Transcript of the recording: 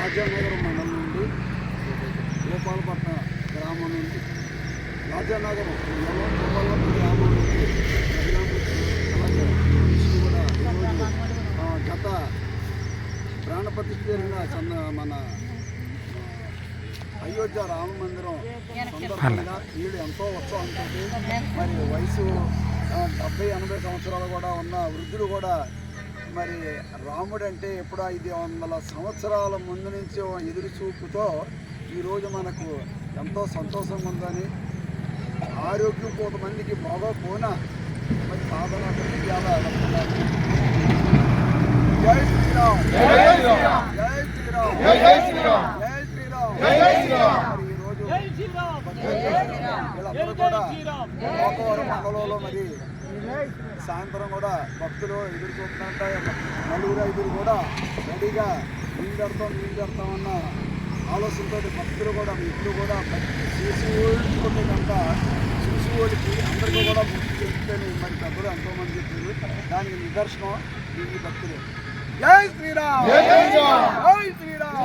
రాజానగరం మండలం నుండి గోపాలపట్నం గ్రామం నుండి రాజానగరం గోపాలపట్నం గ్రామం నుండి అలాగే కూడా ఈరోజు గత ప్రాణప్రతిష్ఠ జరిగిన మన అయోధ్య రామ మందిరం సందర్భంగా వీళ్ళు ఎంతో ఉత్సాహంతో మరి వయసు 70-80 సంవత్సరాలు కూడా ఉన్న వృద్ధులు కూడా మరి రాముడు అంటే ఎప్పుడో 500 సంవత్సరాల ముందు నుంచి ఎదురు చూపుతో ఈరోజు మనకు ఎంతో సంతోషంగా ఉందని, ఆరోగ్యం కొంతమందికి బాగోపోయినా మరి సాధన జై శ్రీరామ్ జై శ్రీరామ్ జై శ్రీరామ్ జై శ్రీరామ్ జై శ్రీరామ్ జై శ్రీరామ్. ఈరోజు వీళ్ళందరూ కూడా గోపవరం మండలంలో మరి సాయంత్రం కూడా భక్తులు ఎదురు చూస్తున్నట్ట 4-5 కూడా రెడీగా నీళ్ళు పెడతామన్న ఆలోచనతో భక్తులు కూడా ఇల్లు కూడా చూసుకోలేదంట చూసుకోడికి అందరికీ కూడా ముక్తి చెప్తేనే మరి పెద్దలు ఎంతోమంది చెప్పారు. దానికి నిదర్శనం ఈ భక్తులు. జై శ్రీరామ్ జై శ్రీరామ్ జై శ్రీరామ్.